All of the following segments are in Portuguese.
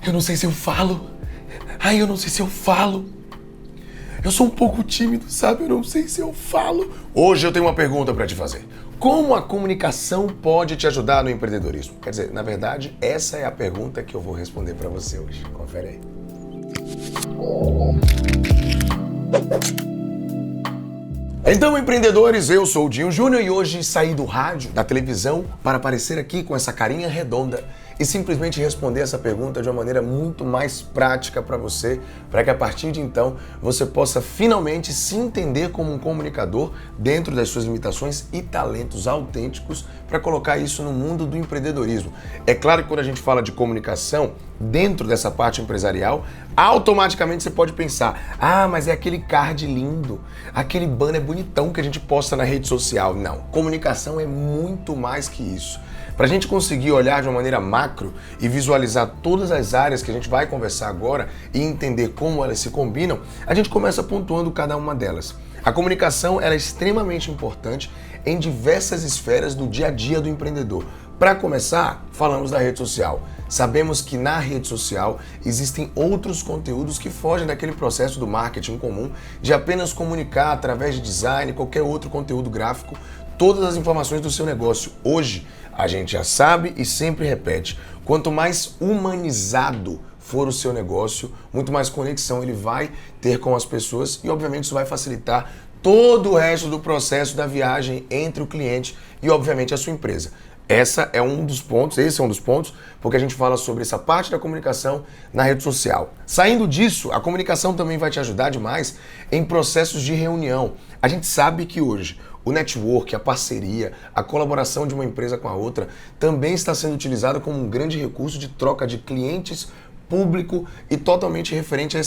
Eu não sei se eu falo. Ai, eu não sei se eu falo. Eu sou um pouco tímido, sabe? Eu não sei se eu falo. Hoje eu tenho uma pergunta para te fazer. Como a comunicação pode te ajudar no empreendedorismo? Quer dizer, na verdade, essa é a pergunta que eu vou responder para você hoje. Confere aí. Então, empreendedores, eu sou o Dinho Júnior e hoje saí do rádio, da televisão, para aparecer aqui com essa carinha redonda e simplesmente responder essa pergunta de uma maneira muito mais prática para você, para que a partir de então você possa finalmente se entender como um comunicador dentro das suas limitações e talentos autênticos para colocar isso no mundo do empreendedorismo. É claro que quando a gente fala de comunicação, dentro dessa parte empresarial, automaticamente você pode pensar, mas é aquele card lindo, aquele banner bonitão que a gente posta na rede social. Não, comunicação é muito mais que isso. Para a gente conseguir olhar de uma maneira macro e visualizar todas as áreas que a gente vai conversar agora e entender como elas se combinam, a gente começa pontuando cada uma delas. A comunicação ela é extremamente importante em diversas esferas do dia a dia do empreendedor. Para começar, falamos da rede social. Sabemos que na rede social existem outros conteúdos que fogem daquele processo do marketing comum de apenas comunicar através de design, qualquer outro conteúdo gráfico, todas as informações do seu negócio. Hoje, a gente já sabe e sempre repete, quanto mais humanizado for o seu negócio, muito mais conexão ele vai ter com as pessoas e, obviamente, isso vai facilitar todo o resto do processo da viagem entre o cliente e, obviamente, a sua empresa. Esse é um dos pontos, porque a gente fala sobre essa parte da comunicação na rede social. Saindo disso, a comunicação também vai te ajudar demais em processos de reunião. A gente sabe que hoje o network, a parceria, a colaboração de uma empresa com a outra também está sendo utilizada como um grande recurso de troca de clientes, público e totalmente referente a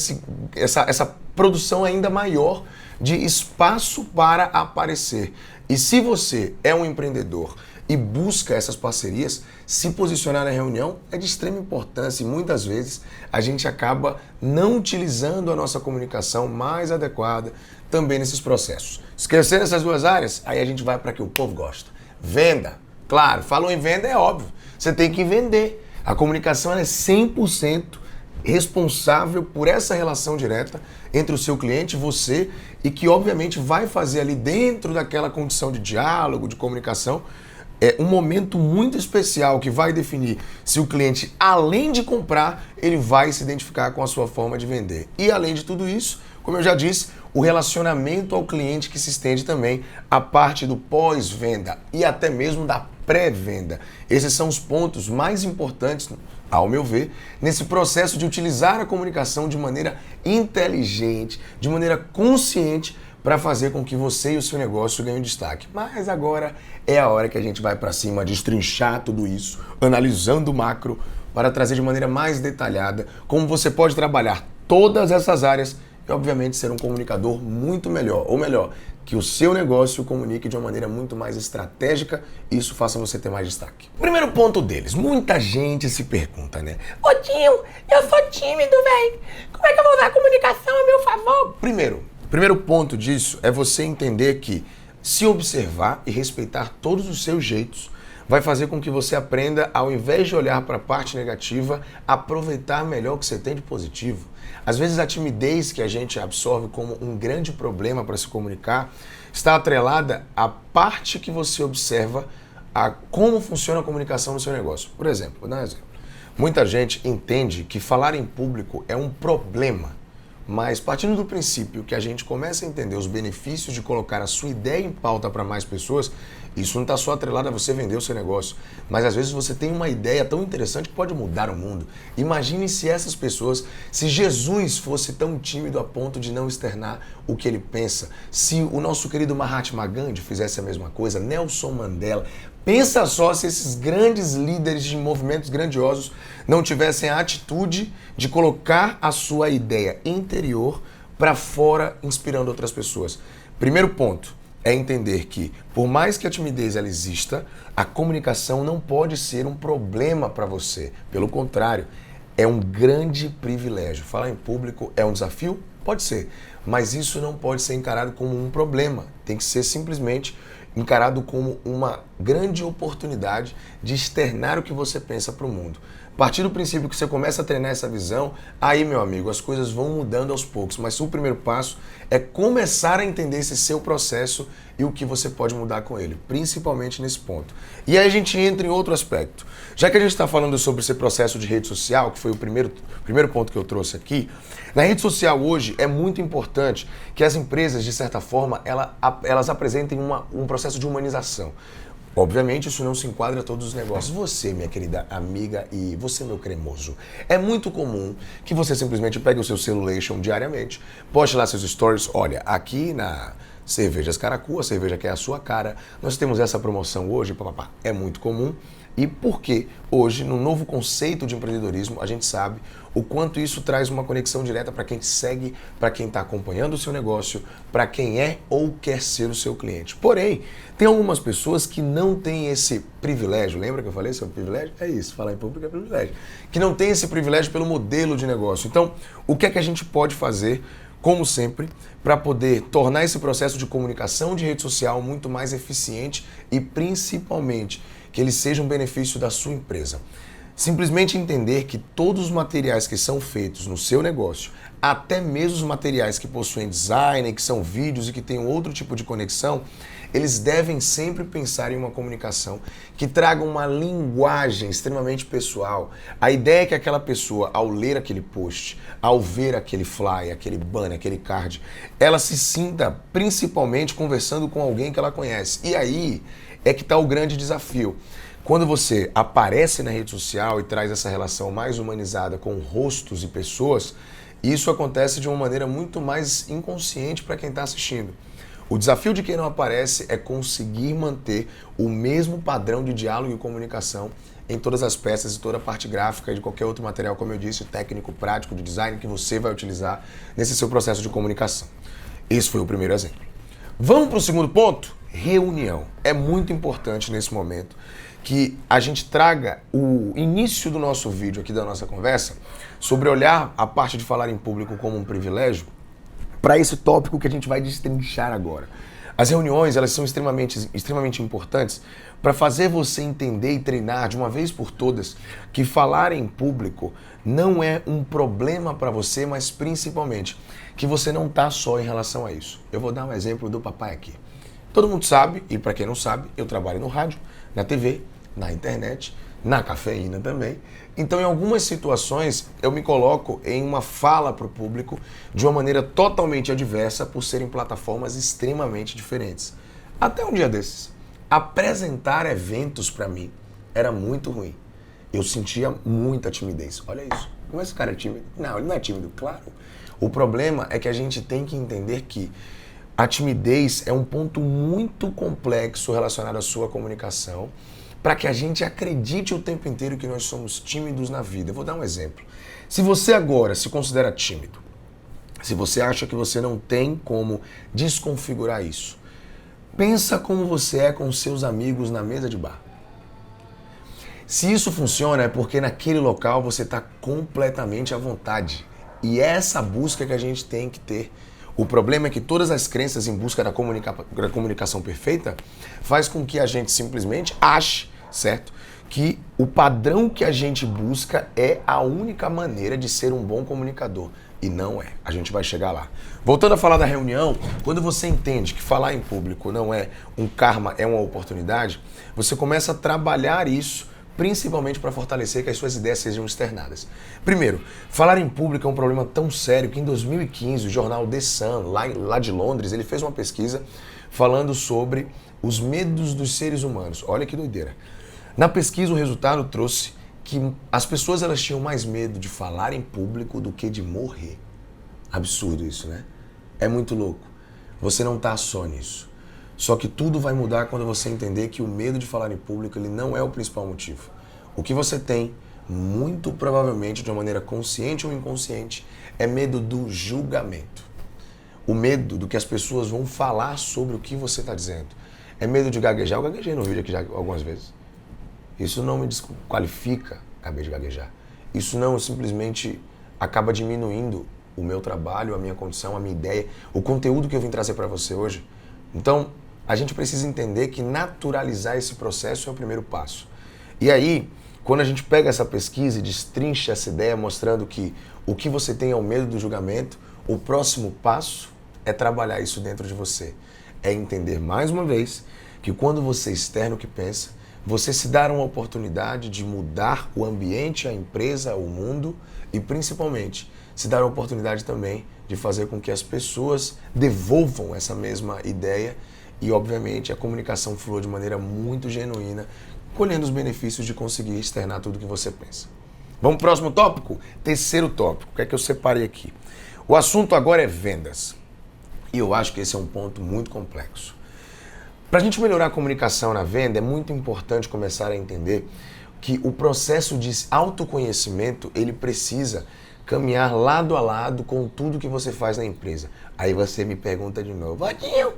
essa produção ainda maior de espaço para aparecer. E se você é um empreendedor e busca essas parcerias, se posicionar na reunião é de extrema importância e muitas vezes a gente acaba não utilizando a nossa comunicação mais adequada também nesses processos. Esquecendo essas duas áreas, aí a gente vai para que o povo gosta. Venda. Claro, falou em venda é óbvio. Você tem que vender. A comunicação ela é 100% responsável por essa relação direta entre o seu cliente e você e que obviamente vai fazer ali dentro daquela condição de diálogo, de comunicação, um momento muito especial que vai definir se o cliente, além de comprar, ele vai se identificar com a sua forma de vender. E além de tudo isso, como eu já disse, o relacionamento ao cliente que se estende também à parte do pós-venda e até mesmo da pré-venda. Esses são os pontos mais importantes, ao meu ver, nesse processo de utilizar a comunicação de maneira inteligente, de maneira consciente, para fazer com que você e o seu negócio ganhem destaque. Mas agora é a hora que a gente vai para cima, destrinchar tudo isso, analisando o macro, para trazer de maneira mais detalhada como você pode trabalhar todas essas áreas e, obviamente, ser um comunicador muito melhor, ou melhor, que o seu negócio comunique de uma maneira muito mais estratégica e isso faça você ter mais destaque. Primeiro ponto deles, muita gente se pergunta, né? Ô Dinho, eu sou tímido, velho. Como é que eu vou usar a comunicação a meu favor? Primeiro ponto disso é você entender que se observar e respeitar todos os seus jeitos vai fazer com que você aprenda, ao invés de olhar para a parte negativa, aproveitar melhor o que você tem de positivo. Às vezes a timidez que a gente absorve como um grande problema para se comunicar está atrelada à parte que você observa a como funciona a comunicação no seu negócio. Por exemplo, vou dar um exemplo. Muita gente entende que falar em público é um problema. Mas partindo do princípio que a gente começa a entender os benefícios de colocar a sua ideia em pauta para mais pessoas, isso não está só atrelado a você vender o seu negócio, mas às vezes você tem uma ideia tão interessante que pode mudar o mundo. Imagine se essas pessoas, se Jesus fosse tão tímido a ponto de não externar o que ele pensa, se o nosso querido Mahatma Gandhi fizesse a mesma coisa, Nelson Mandela. Pensa só se esses grandes líderes de movimentos grandiosos não tivessem a atitude de colocar a sua ideia interior para fora, inspirando outras pessoas. Primeiro ponto é entender que, por mais que a timidez ela exista, a comunicação não pode ser um problema para você. Pelo contrário, é um grande privilégio. Falar em público é um desafio? Pode ser, mas isso não pode ser encarado como um problema. Tem que ser simplesmente encarado como uma grande oportunidade de externar o que você pensa para o mundo. A partir do princípio que você começa a treinar essa visão, aí, meu amigo, as coisas vão mudando aos poucos. Mas o primeiro passo é começar a entender esse seu processo e o que você pode mudar com ele, principalmente nesse ponto. E aí a gente entra em outro aspecto. Já que a gente está falando sobre esse processo de rede social, que foi o primeiro ponto que eu trouxe aqui, na rede social hoje é muito importante que as empresas, de certa forma, elas apresentem um processo de humanização. Obviamente, isso não se enquadra a todos os negócios. Você, minha querida amiga, e você, meu cremoso, é muito comum que você simplesmente pegue o seu Celulation diariamente, poste lá seus stories. Olha, aqui na Cervejas Caracu, a cerveja que é a sua cara, nós temos essa promoção hoje, papapá. É muito comum. E porque hoje, no novo conceito de empreendedorismo, a gente sabe o quanto isso traz uma conexão direta para quem te segue, para quem está acompanhando o seu negócio, para quem é ou quer ser o seu cliente. Porém, tem algumas pessoas que não têm esse privilégio. Lembra que eu falei sobre privilégio? É isso, falar em público é privilégio. Que não tem esse privilégio pelo modelo de negócio. Então, o que é que a gente pode fazer, como sempre, para poder tornar esse processo de comunicação de rede social muito mais eficiente e, principalmente, que ele seja um benefício da sua empresa? Simplesmente entender que todos os materiais que são feitos no seu negócio, até mesmo os materiais que possuem design, que são vídeos e que têm outro tipo de conexão, eles devem sempre pensar em uma comunicação que traga uma linguagem extremamente pessoal. A ideia é que aquela pessoa, ao ler aquele post, ao ver aquele flyer, aquele banner, aquele card, ela se sinta principalmente conversando com alguém que ela conhece. E aí é que está o grande desafio. Quando você aparece na rede social e traz essa relação mais humanizada com rostos e pessoas, isso acontece de uma maneira muito mais inconsciente para quem está assistindo. O desafio de quem não aparece é conseguir manter o mesmo padrão de diálogo e comunicação em todas as peças e toda a parte gráfica e de qualquer outro material, como eu disse, técnico, prático, de design que você vai utilizar nesse seu processo de comunicação. Esse foi o primeiro exemplo. Vamos para o segundo ponto? Reunião. É muito importante nesse momento que a gente traga o início do nosso vídeo aqui, da nossa conversa, sobre olhar a parte de falar em público como um privilégio, para esse tópico que a gente vai destrinchar agora. As reuniões, elas são extremamente importantes para fazer você entender e treinar de uma vez por todas que falar em público não é um problema para você, mas principalmente que você não está só em relação a isso. Eu vou dar um exemplo do papai aqui. Todo mundo sabe, e para quem não sabe, eu trabalho no rádio, na TV, na internet, na cafeína também. Então, em algumas situações, eu me coloco em uma fala para o público de uma maneira totalmente adversa por serem plataformas extremamente diferentes. Até um dia desses, apresentar eventos para mim era muito ruim. Eu sentia muita timidez. Olha isso. Como esse cara é tímido? Não, ele não é tímido, claro. O problema é que a gente tem que entender que a timidez é um ponto muito complexo relacionado à sua comunicação, para que a gente acredite o tempo inteiro que nós somos tímidos na vida. Eu vou dar um exemplo. Se você agora se considera tímido, se você acha que você não tem como desconfigurar isso, pensa como você é com seus amigos na mesa de bar. Se isso funciona é porque naquele local você está completamente à vontade. E é essa busca que a gente tem que ter. O problema é que todas as crenças em busca da comunicação perfeita faz com que a gente simplesmente ache, certo? Que o padrão que a gente busca é a única maneira de ser um bom comunicador. E não é. A gente vai chegar lá. Voltando a falar da reunião, quando você entende que falar em público não é um karma, é uma oportunidade, você começa a trabalhar isso principalmente para fortalecer que as suas ideias sejam externadas. Primeiro, falar em público é um problema tão sério que em 2015 o jornal The Sun, lá de Londres, ele fez uma pesquisa falando sobre os medos dos seres humanos. Olha que doideira. Na pesquisa o resultado trouxe que as pessoas elas tinham mais medo de falar em público do que de morrer. Absurdo isso, né? É muito louco. Você não está só nisso. Só que tudo vai mudar quando você entender que o medo de falar em público ele não é o principal motivo. O que você tem, muito provavelmente de uma maneira consciente ou inconsciente, é medo do julgamento. O medo do que as pessoas vão falar sobre o que você está dizendo. É medo de gaguejar. Eu gaguejei no vídeo aqui já algumas vezes. Isso não me desqualifica, acabei de gaguejar. Isso não simplesmente acaba diminuindo o meu trabalho, a minha condição, a minha ideia, o conteúdo que eu vim trazer para você hoje. Então, a gente precisa entender que naturalizar esse processo é o primeiro passo. E aí, Quando a gente pega essa pesquisa e destrincha essa ideia, mostrando que o que você tem é o medo do julgamento, o próximo passo é trabalhar isso dentro de você. É entender mais uma vez que quando você externa o que pensa, você se dá uma oportunidade de mudar o ambiente, a empresa, o mundo e principalmente se dar a oportunidade também de fazer com que as pessoas devolvam essa mesma ideia e obviamente a comunicação flua de maneira muito genuína, colhendo os benefícios de conseguir externar tudo que você pensa. Vamos pro próximo tópico? Terceiro tópico, o que é que eu separei aqui? O assunto agora é vendas. E eu acho que esse é um ponto muito complexo. Para a gente melhorar a comunicação na venda, é muito importante começar a entender que o processo de autoconhecimento, ele precisa caminhar lado a lado com tudo que você faz na empresa. Aí você me pergunta de novo, Vadinho,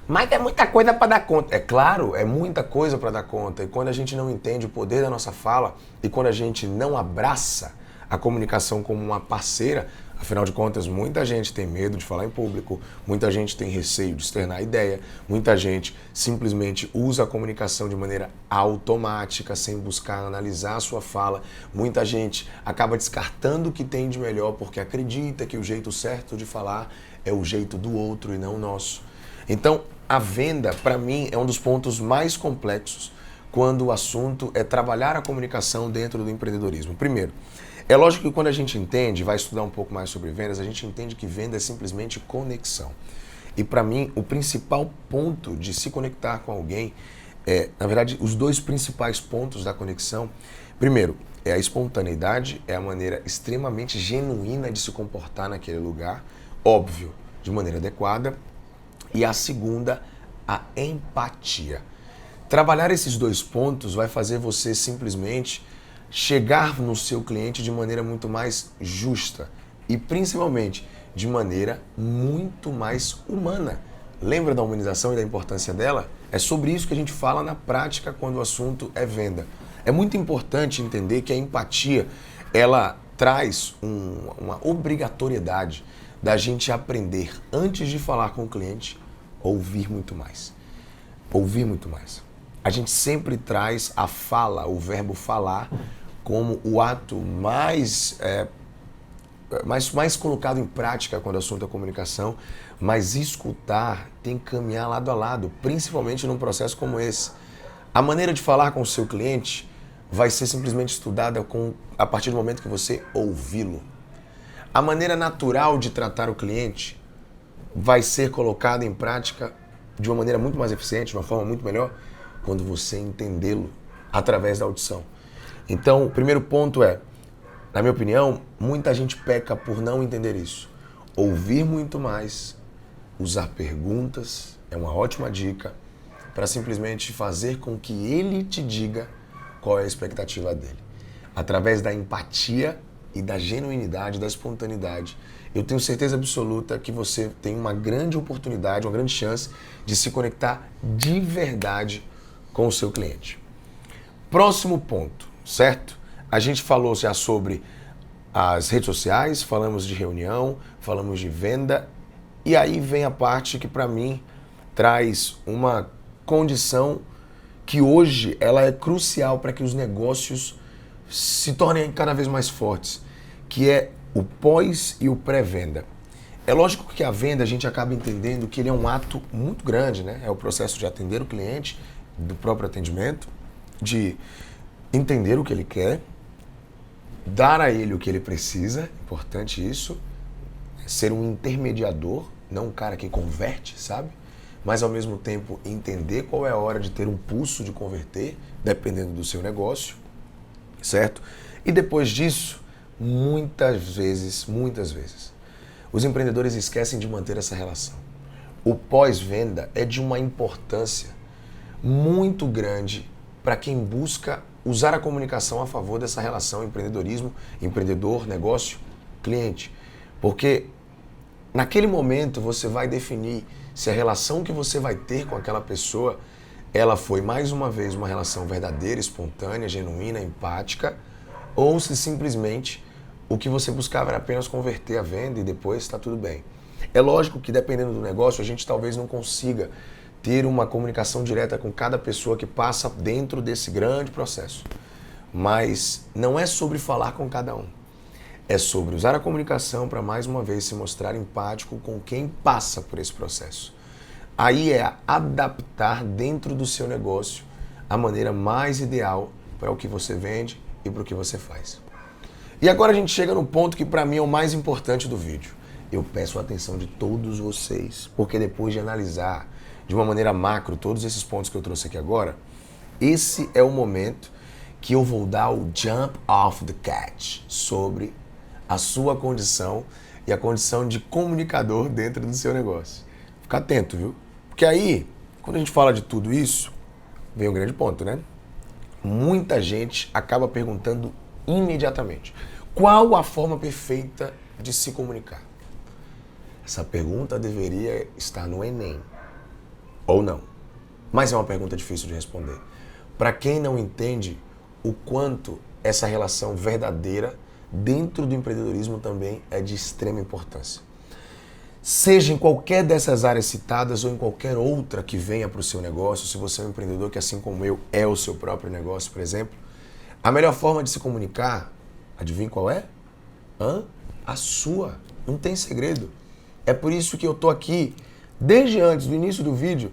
mas é muita coisa para dar conta. É claro, é muita coisa para dar conta. E quando a gente não entende o poder da nossa fala e quando a gente não abraça a comunicação como uma parceira, afinal de contas, muita gente tem medo de falar em público, muita gente tem receio de externar a ideia, muita gente simplesmente usa a comunicação de maneira automática, sem buscar analisar a sua fala. Muita gente acaba descartando o que tem de melhor porque acredita que o jeito certo de falar é o jeito do outro e não o nosso. Então, a venda, para mim, é um dos pontos mais complexos quando o assunto é trabalhar a comunicação dentro do empreendedorismo. Primeiro, é lógico que quando a gente entende, vai estudar um pouco mais sobre vendas, a gente entende que venda é simplesmente conexão. E para mim, o principal ponto de se conectar com alguém, na verdade, os dois principais pontos da conexão, primeiro, é a espontaneidade, é a maneira extremamente genuína de se comportar naquele lugar, óbvio, de maneira adequada, e a segunda, a empatia. Trabalhar esses dois pontos vai fazer você simplesmente chegar no seu cliente de maneira muito mais justa e principalmente de maneira muito mais humana. Lembra da humanização e da importância dela? É sobre isso que a gente fala na prática quando o assunto é venda. É muito importante entender que a empatia, ela traz uma obrigatoriedade da gente aprender, antes de falar com o cliente, ouvir muito mais. Ouvir muito mais. A gente sempre traz a fala, o verbo falar, como o ato mais colocado em prática quando o assunto é comunicação, mas escutar tem que caminhar lado a lado, principalmente num processo como esse. A maneira de falar com o seu cliente vai ser simplesmente estudada a partir do momento que você ouvi-lo. A maneira natural de tratar o cliente vai ser colocada em prática de uma maneira muito mais eficiente, de uma forma muito melhor, quando você entendê-lo através da audição. Então, o primeiro ponto é, na minha opinião, muita gente peca por não entender isso. Ouvir muito mais, usar perguntas, é uma ótima dica para simplesmente fazer com que ele te diga qual é a expectativa dele. Através da empatia e da genuinidade, da espontaneidade, eu tenho certeza absoluta que você tem uma grande oportunidade, uma grande chance de se conectar de verdade com o seu cliente. Próximo ponto, certo? A gente falou já sobre as redes sociais, falamos de reunião, falamos de venda, e aí vem a parte que para mim traz uma condição que hoje ela é crucial para que os negócios se tornem cada vez mais fortes, que é o pós e o pré-venda. É lógico que a venda a gente acaba entendendo que ele é um ato muito grande, né? É o processo de atender o cliente, do próprio atendimento, de entender o que ele quer, dar a ele o que ele precisa, importante isso, ser um intermediador, não um cara que converte, sabe? Mas ao mesmo tempo entender qual é a hora de ter um pulso de converter, dependendo do seu negócio, certo? E depois disso, muitas vezes, os empreendedores esquecem de manter essa relação. O pós-venda é de uma importância muito grande para quem busca usar a comunicação a favor dessa relação empreendedorismo, empreendedor, negócio, cliente. Porque naquele momento você vai definir se a relação que você vai ter com aquela pessoa, ela foi mais uma vez uma relação verdadeira, espontânea, genuína, empática, ou se simplesmente o que você buscava era apenas converter a venda e depois está tudo bem. É lógico que dependendo do negócio, a gente talvez não consiga ter uma comunicação direta com cada pessoa que passa dentro desse grande processo. Mas não é sobre falar com cada um. É sobre usar a comunicação para, mais uma vez, se mostrar empático com quem passa por esse processo. Aí é adaptar dentro do seu negócio a maneira mais ideal para o que você vende e para o que você faz. E agora a gente chega no ponto que para mim é o mais importante do vídeo. Eu peço a atenção de todos vocês, porque depois de analisar de uma maneira macro todos esses pontos que eu trouxe aqui agora, esse é o momento que eu vou dar o jump off the catch sobre a sua condição e a condição de comunicador dentro do seu negócio. Fica atento, viu? Porque aí, quando a gente fala de tudo isso, vem o grande ponto, né? Muita gente acaba perguntando imediatamente: qual a forma perfeita de se comunicar? Essa pergunta deveria estar no Enem, ou não. Mas é uma pergunta difícil de responder. Para quem não entende o quanto essa relação verdadeira dentro do empreendedorismo também é de extrema importância. Seja em qualquer dessas áreas citadas ou em qualquer outra que venha para o seu negócio, se você é um empreendedor que, assim como eu, é o seu próprio negócio, por exemplo, a melhor forma de se comunicar, adivinha qual é? A sua. Não tem segredo. É por isso que eu tô aqui, desde antes do início do vídeo,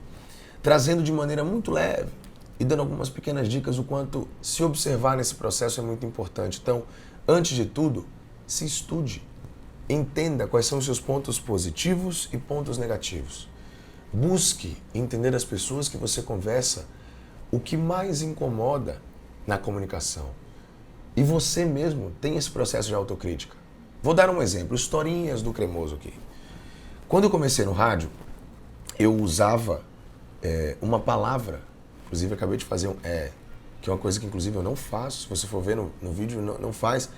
trazendo de maneira muito leve e dando algumas pequenas dicas o quanto se observar nesse processo é muito importante. Então, antes de tudo, se estude. Entenda quais são os seus pontos positivos e pontos negativos. Busque entender das pessoas que você conversa o que mais incomoda na comunicação. E você mesmo tem esse processo de autocrítica. Vou dar um exemplo, historinhas do Cremoso aqui. Quando eu comecei no rádio, eu usava uma palavra, inclusive acabei de fazer que é uma coisa que inclusive eu não faço, se você for ver no vídeo não faz,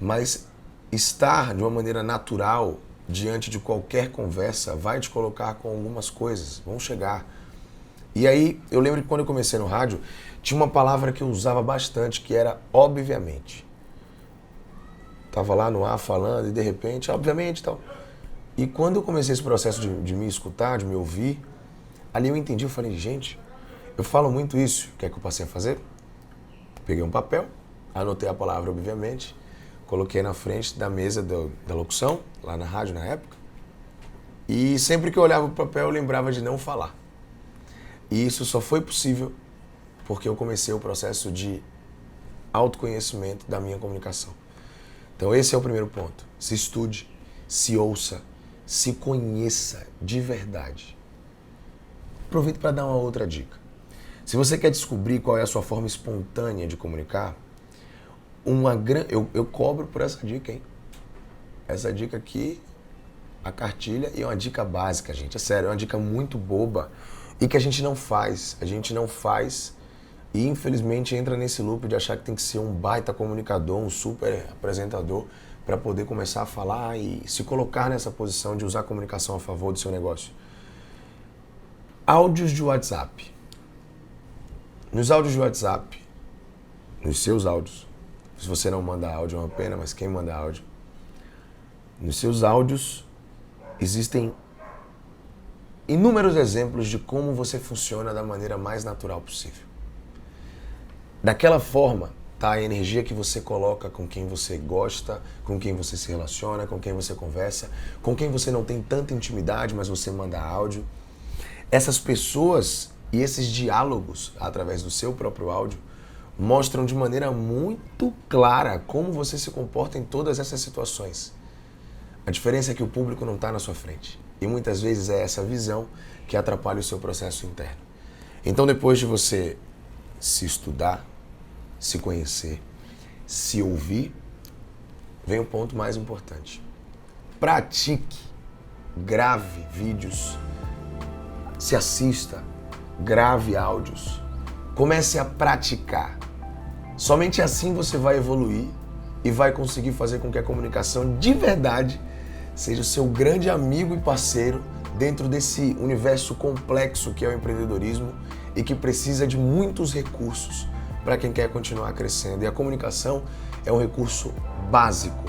mas estar de uma maneira natural diante de qualquer conversa vai te colocar com algumas coisas, vão chegar. E aí, eu lembro que quando eu comecei no rádio, tinha uma palavra que eu usava bastante, que era obviamente. Tava lá no ar falando e de repente, obviamente e tal. E quando eu comecei esse processo de me escutar, de me ouvir, ali eu entendi, eu falei, gente, eu falo muito isso, o que é que eu passei a fazer? Peguei um papel, anotei a palavra obviamente, coloquei na frente da mesa da locução, lá na rádio na época, e sempre que eu olhava o papel eu lembrava de não falar. E isso só foi possível porque eu comecei o processo de autoconhecimento da minha comunicação. Então esse é o primeiro ponto. Se estude, se ouça, se conheça de verdade. Aproveito para dar uma outra dica. Se você quer descobrir qual é a sua forma espontânea de comunicar, eu cobro por essa dica, hein? Essa dica aqui, a cartilha, e é uma dica básica, gente. É sério, é uma dica muito boba e que a gente não faz. A gente não faz e infelizmente entra nesse loop de achar que tem que ser um baita comunicador, um super apresentador para poder começar a falar e se colocar nessa posição de usar a comunicação a favor do seu negócio. Áudios de WhatsApp. Nos áudios de WhatsApp, nos seus áudios, se você não manda áudio é uma pena, mas quem manda áudio, nos seus áudios existem inúmeros exemplos de como você funciona da maneira mais natural possível. Daquela forma, tá a energia que você coloca com quem você gosta, com quem você se relaciona, com quem você conversa, com quem você não tem tanta intimidade, mas você manda áudio. Essas pessoas e esses diálogos, através do seu próprio áudio, mostram de maneira muito clara como você se comporta em todas essas situações. A diferença é que o público não está na sua frente. E muitas vezes é essa visão que atrapalha o seu processo interno. Então, depois de você se estudar, se conhecer, se ouvir, vem o ponto mais importante. Pratique, grave vídeos, se assista, grave áudios, comece a praticar. Somente assim você vai evoluir e vai conseguir fazer com que a comunicação de verdade seja o seu grande amigo e parceiro dentro desse universo complexo que é o empreendedorismo e que precisa de muitos recursos para quem quer continuar crescendo. E a comunicação é um recurso básico,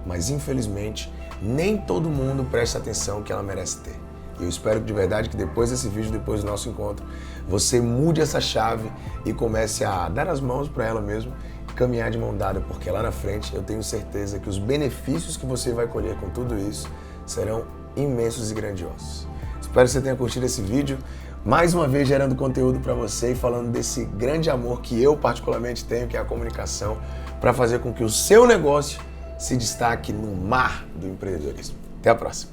mas infelizmente nem todo mundo presta atenção que ela merece ter. Eu espero que de verdade que depois desse vídeo, depois do nosso encontro, você mude essa chave e comece a dar as mãos para ela mesmo caminhar de mão dada, porque lá na frente eu tenho certeza que os benefícios que você vai colher com tudo isso serão imensos e grandiosos. Espero que você tenha curtido esse vídeo, mais uma vez gerando conteúdo para você e falando desse grande amor que eu particularmente tenho, que é a comunicação, para fazer com que o seu negócio se destaque no mar do empreendedorismo. Até a próxima!